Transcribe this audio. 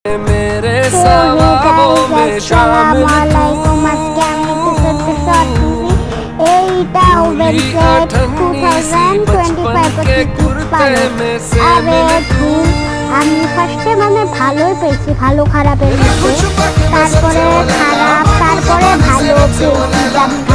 मेरे सवाबों में शामिल আমি ফার্স্টে মানে ভালোই পেয়েছি, ভালো খারাপের মধ্যে, তারপরে খারাপ, তারপরে ভালো পেয়েছি।